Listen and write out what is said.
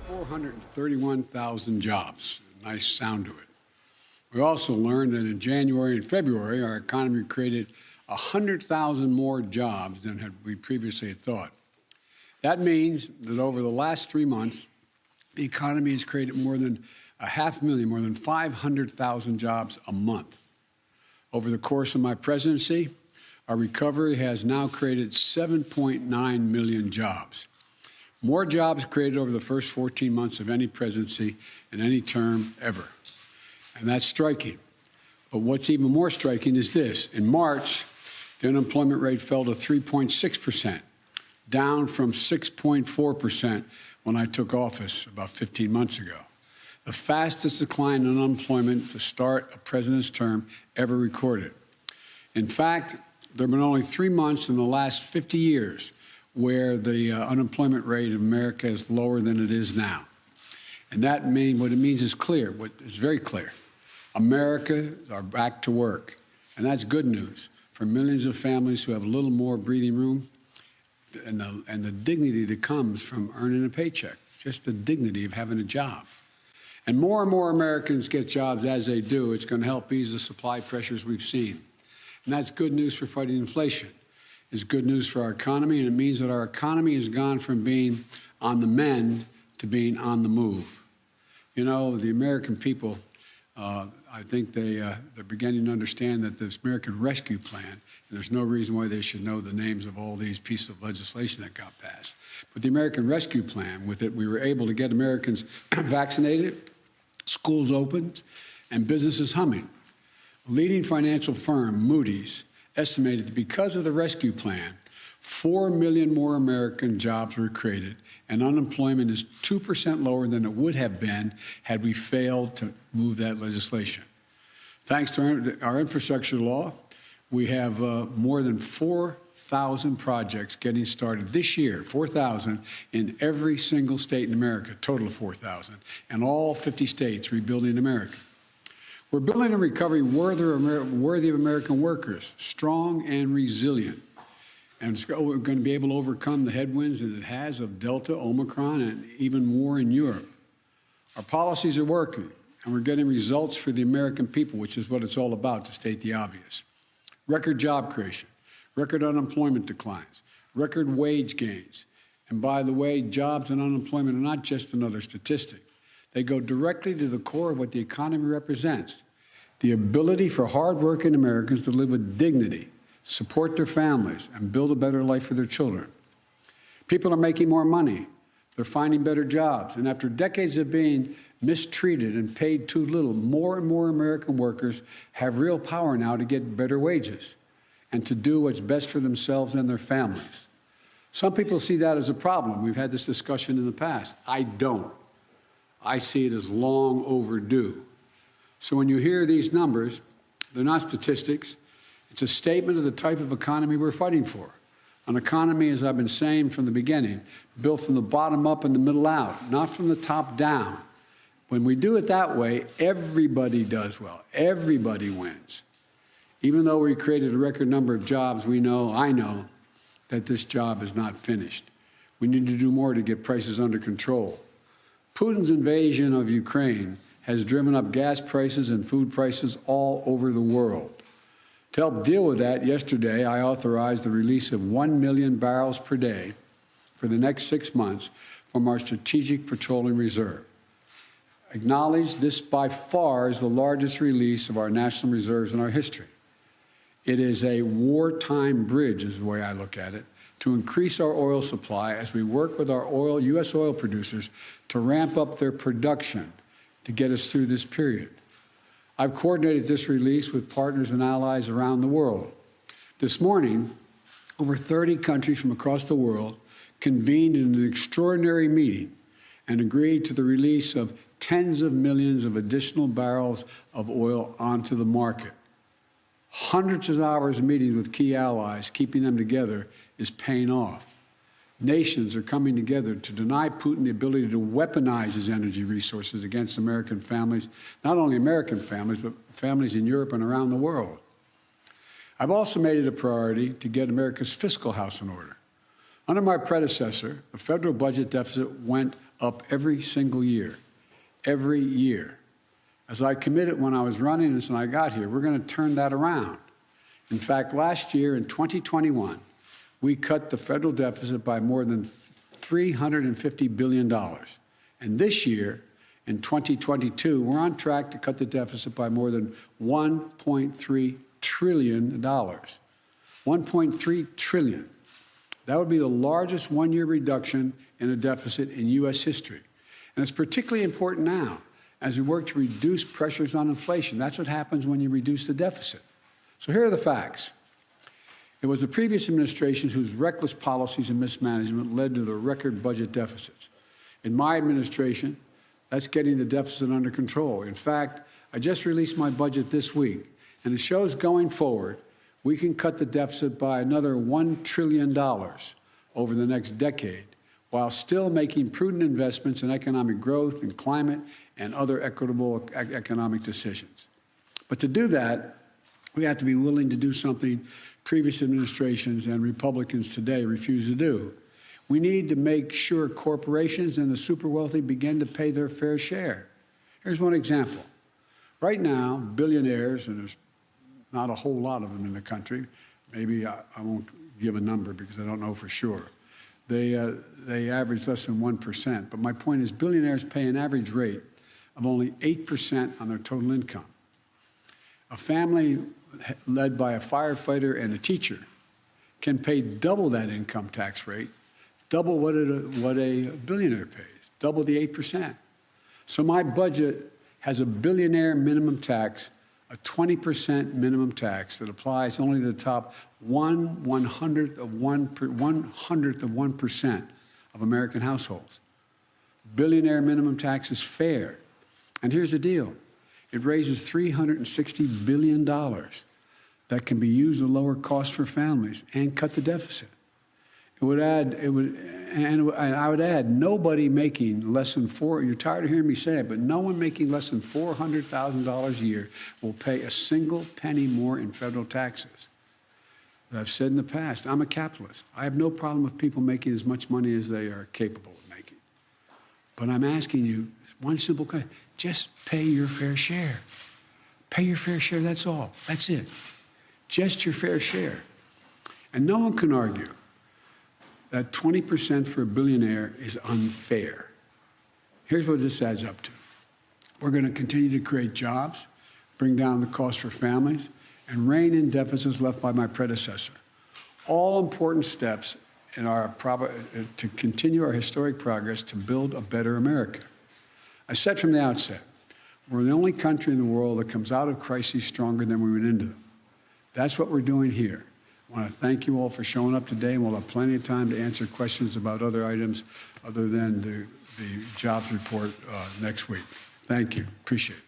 431,000 jobs. Nice sound to it. We also learned that in January and February, our economy created 100,000 more jobs than we previously had thought. That means that over the last 3 months, the economy has created more than 500,000, more than 500,000 jobs a month. Over the course of my presidency, our recovery has now created 7.9 million jobs. More jobs created over the first 14 months of any presidency in any term ever. And that's striking. But what's even more striking is this. In March, the unemployment rate fell to 3.6%, down from 6.4% when I took office about 15 months ago. The fastest decline in unemployment to start a president's term ever recorded. In fact, there have been only 3 months in the last 50 years where the unemployment rate of America is lower than it is now. And what it means is clear, what is very clear. America are back to work. And that's good news for millions of families who have a little more breathing room and the dignity that comes from earning a paycheck, just the dignity of having a job. And more Americans get jobs as they do. It's going to help ease the supply pressures we've seen. And that's good news for fighting inflation. It's good news for our economy, and it means that our economy has gone from being on the mend to being on the move. You know, the American people, I think they're beginning to understand that this American Rescue Plan, and there's no reason why they should know the names of all these pieces of legislation that got passed. But the American Rescue Plan, with it, we were able to get Americans vaccinated, schools opened, and businesses humming. A leading financial firm, Moody's, estimated that because of the rescue plan, 4 million more American jobs were created, and unemployment is 2% lower than it would have been had we failed to move that legislation. Thanks to our infrastructure law, we have more than 4,000 projects getting started this year, 4,000 in every single state in America, total of 4,000, and all 50 states rebuilding America. We're building a recovery worthy of American workers, strong and resilient. And we're going to be able to overcome the headwinds that it has of Delta, Omicron, and even more in Europe. Our policies are working, and we're getting results for the American people, which is what it's all about, to state the obvious. Record job creation, record unemployment declines, record wage gains. And by the way, jobs and unemployment are not just another statistic. They go directly to the core of what the economy represents, the ability for hardworking Americans to live with dignity, support their families, and build a better life for their children. People are making more money. They're finding better jobs. And after decades of being mistreated and paid too little, more and more American workers have real power now to get better wages and to do what's best for themselves and their families. Some people see that as a problem. We've had this discussion in the past. I don't. I see it as long overdue. So when you hear these numbers, they're not statistics. It's a statement of the type of economy we're fighting for. An economy, as I've been saying from the beginning, built from the bottom up and the middle out, not from the top down. When we do it that way, everybody does well. Everybody wins. Even though we created a record number of jobs, I know, that this job is not finished. We need to do more to get prices under control. Putin's invasion of Ukraine has driven up gas prices and food prices all over the world. To help deal with that, yesterday I authorized the release of 1 million barrels per day for the next 6 months from our Strategic Petroleum Reserve. Acknowledge this by far is the largest release of our national reserves in our history. It is a wartime bridge, is the way I look at it, to increase our oil supply as we work with our U.S. oil producers to ramp up their production to get us through this period. I've coordinated this release with partners and allies around the world. This morning, over 30 countries from across the world convened in an extraordinary meeting and agreed to the release of tens of millions of additional barrels of oil onto the market. Hundreds of hours of meetings with key allies, keeping them together, is paying off. Nations are coming together to deny Putin the ability to weaponize his energy resources against American families, not only American families, but families in Europe and around the world. I've also made it a priority to get America's fiscal house in order. Under my predecessor, the federal budget deficit went up every single year, every year. As I committed when I was running this and I got here, we're going to turn that around. In fact, last year in 2021, we cut the federal deficit by more than $350 billion. And this year, in 2022, we're on track to cut the deficit by more than $1.3 trillion. $1.3 trillion. That would be the largest one-year reduction in a deficit in U.S. history. And it's particularly important now as we work to reduce pressures on inflation. That's what happens when you reduce the deficit. So here are the facts. It was the previous administrations whose reckless policies and mismanagement led to the record budget deficits. In my administration, that's getting the deficit under control. In fact, I just released my budget this week, and it shows going forward, we can cut the deficit by another $1 trillion over the next decade, while still making prudent investments in economic growth and climate and other equitable economic decisions. But to do that, we have to be willing to do something previous administrations and Republicans today refuse to do. We need to make sure corporations and the super wealthy begin to pay their fair share. Here's one example. Right now, billionaires, and there's not a whole lot of them in the country, maybe I won't give a number because I don't know for sure, they average less than 1%. But my point is billionaires pay an average rate of only 8% on their total income. A family led by a firefighter and a teacher can pay double that income tax rate, double what a billionaire pays, double the 8%. So my budget has a billionaire minimum tax, a 20% minimum tax that applies only to the top 1/100th of 1% of American households. Billionaire minimum tax is fair. And here's the deal. It raises $360 billion that can be used to lower costs for families and cut the deficit. I would add, nobody making less than you're tired of hearing me say it, but no one making less than $400,000 a year will pay a single penny more in federal taxes. As I've said in the past, I'm a capitalist. I have no problem with people making as much money as they are capable of making. But I'm asking you one simple question. Just pay your fair share. Pay your fair share, that's all. That's it. Just your fair share. And no one can argue that 20% for a billionaire is unfair. Here's what this adds up to. We're going to continue to create jobs, bring down the cost for families, and rein in deficits left by my predecessor. All important steps in to continue our historic progress to build a better America. I said from the outset, we're the only country in the world that comes out of crises stronger than we went into them. That's what we're doing here. I want to thank you all for showing up today, and we'll have plenty of time to answer questions about other items other than the jobs report next week. Thank you. Appreciate it.